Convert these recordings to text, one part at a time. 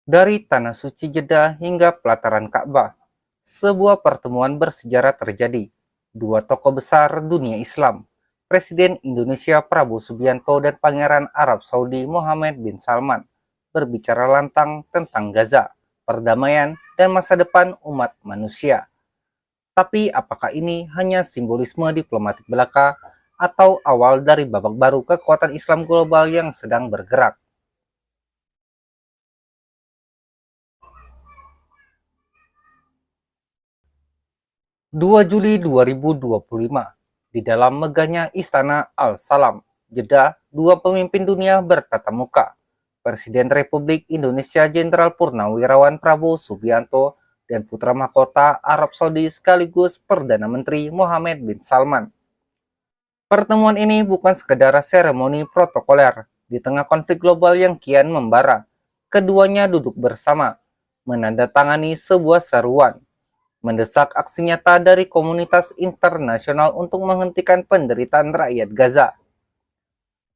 Dari Tanah Suci Jeddah hingga pelataran Ka'bah, sebuah pertemuan bersejarah terjadi. Dua tokoh besar dunia Islam, Presiden Indonesia Prabowo Subianto dan Pangeran Arab Saudi Mohammed bin Salman, berbicara lantang tentang Gaza, perdamaian, dan masa depan umat manusia. Tapi apakah ini hanya simbolisme diplomatik belaka atau awal dari babak baru kekuatan Islam global yang sedang bergerak? 2 Juli 2025, di dalam megahnya Istana Al-Salam, Jeddah, dua pemimpin dunia bertatap muka. Presiden Republik Indonesia Jenderal Purnawirawan Prabowo Subianto dan putra mahkota Arab Saudi sekaligus Perdana Menteri Mohammed bin Salman. Pertemuan ini bukan sekedar seremoni protokoler di tengah konflik global yang kian membara. Keduanya duduk bersama, menandatangani sebuah seruan mendesak aksi nyata dari komunitas internasional untuk menghentikan penderitaan rakyat Gaza.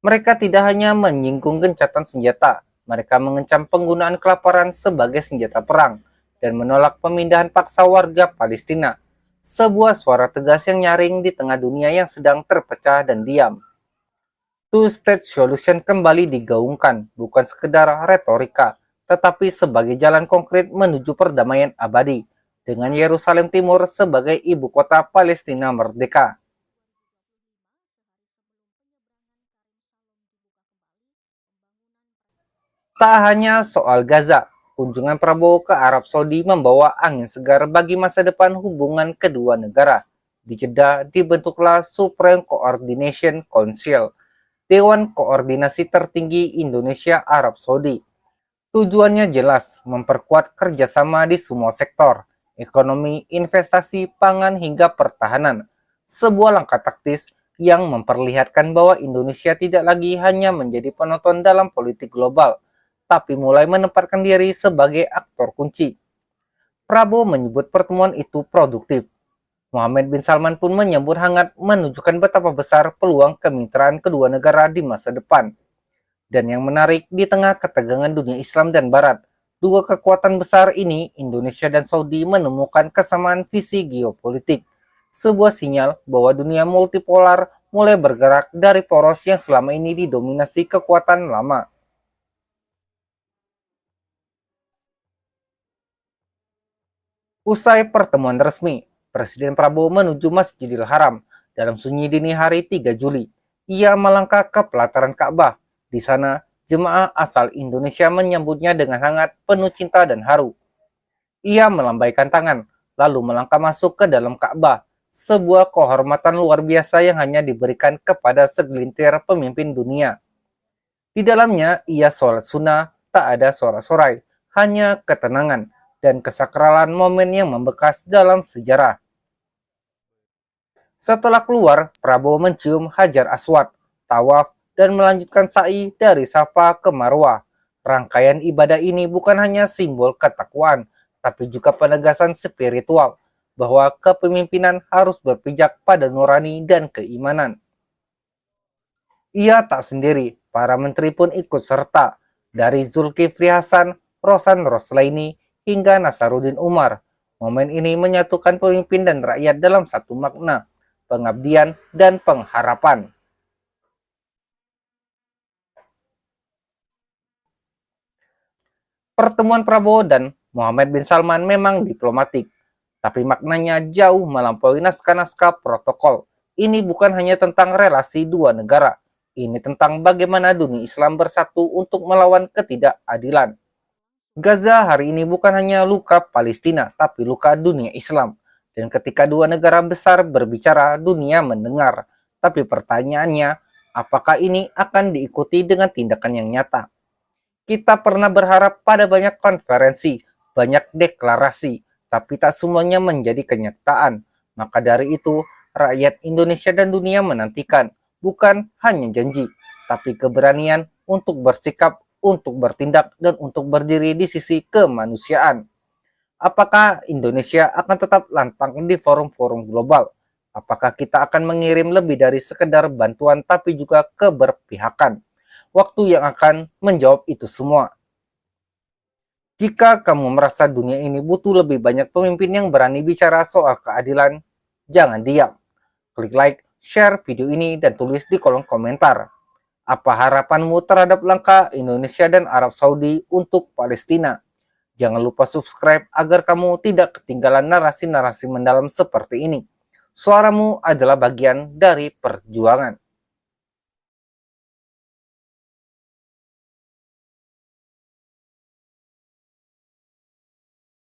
Mereka tidak hanya menyinggung gencatan senjata, mereka mengecam penggunaan kelaparan sebagai senjata perang dan menolak pemindahan paksa warga Palestina. Sebuah suara tegas yang nyaring di tengah dunia yang sedang terpecah dan diam. Two-state solution kembali digaungkan, bukan sekedar retorika, tetapi sebagai jalan konkret menuju perdamaian abadi, dengan Yerusalem Timur sebagai ibu kota Palestina merdeka. Tak hanya soal Gaza, kunjungan Prabowo ke Arab Saudi membawa angin segar bagi masa depan hubungan kedua negara. Di Jeddah dibentuklah Supreme Coordination Council, Dewan Koordinasi Tertinggi Indonesia Arab Saudi. Tujuannya jelas, memperkuat kerjasama di semua sektor, ekonomi, investasi, pangan, hingga pertahanan. Sebuah langkah taktis yang memperlihatkan bahwa Indonesia tidak lagi hanya menjadi penonton dalam politik global, tapi mulai menempatkan diri sebagai aktor kunci. Prabowo menyebut pertemuan itu produktif. Mohammed bin Salman pun menyambut hangat menunjukkan betapa besar peluang kemitraan kedua negara di masa depan. Dan yang menarik, di tengah ketegangan dunia Islam dan Barat, dua kekuatan besar ini, Indonesia dan Saudi, menemukan kesamaan visi geopolitik. Sebuah sinyal bahwa dunia multipolar mulai bergerak dari poros yang selama ini didominasi kekuatan lama. Usai pertemuan resmi, Presiden Prabowo menuju Masjidil Haram dalam sunyi dini hari 3 Juli. Ia melangkah ke pelataran Ka'bah. Di sana, jemaah asal Indonesia menyambutnya dengan hangat, penuh cinta dan haru. Ia melambaikan tangan, lalu melangkah masuk ke dalam Ka'bah, sebuah kehormatan luar biasa yang hanya diberikan kepada segelintir pemimpin dunia. Di dalamnya, ia sholat sunnah, tak ada sorak-sorai, hanya ketenangan dan kesakralan momen yang membekas dalam sejarah. Setelah keluar, Prabowo mencium Hajar Aswad, tawaf, dan melanjutkan sa'i dari Safa ke Marwah. Rangkaian ibadah ini bukan hanya simbol ketakwaan, tapi juga penegasan spiritual bahwa kepemimpinan harus berpijak pada nurani dan keimanan. Ia tak sendiri, para menteri pun ikut serta, dari Zulkifli Hasan, Rosan Roslaini, hingga Nasaruddin Umar. Momen ini menyatukan pemimpin dan rakyat dalam satu makna, pengabdian dan pengharapan. Pertemuan Prabowo dan Mohammed bin Salman memang diplomatik, tapi maknanya jauh melampaui naskah-naskah protokol. Ini bukan hanya tentang relasi dua negara, ini tentang bagaimana dunia Islam bersatu untuk melawan ketidakadilan. Gaza hari ini bukan hanya luka Palestina, tapi luka dunia Islam. Dan ketika dua negara besar berbicara, dunia mendengar. Tapi pertanyaannya, apakah ini akan diikuti dengan tindakan yang nyata? Kita pernah berharap pada banyak konferensi, banyak deklarasi, tapi tak semuanya menjadi kenyataan. Maka dari itu, rakyat Indonesia dan dunia menantikan bukan hanya janji, tapi keberanian untuk bersikap, untuk bertindak, dan untuk berdiri di sisi kemanusiaan. Apakah Indonesia akan tetap lantang di forum-forum global? Apakah kita akan mengirim lebih dari sekedar bantuan tapi juga keberpihakan? Waktu yang akan menjawab itu semua. Jika kamu merasa dunia ini butuh lebih banyak pemimpin yang berani bicara soal keadilan, jangan diam. Klik like, share video ini, dan tulis di kolom komentar. Apa harapanmu terhadap langkah Indonesia dan Arab Saudi untuk Palestina? Jangan lupa subscribe agar kamu tidak ketinggalan narasi-narasi mendalam seperti ini. Suaramu adalah bagian dari perjuangan.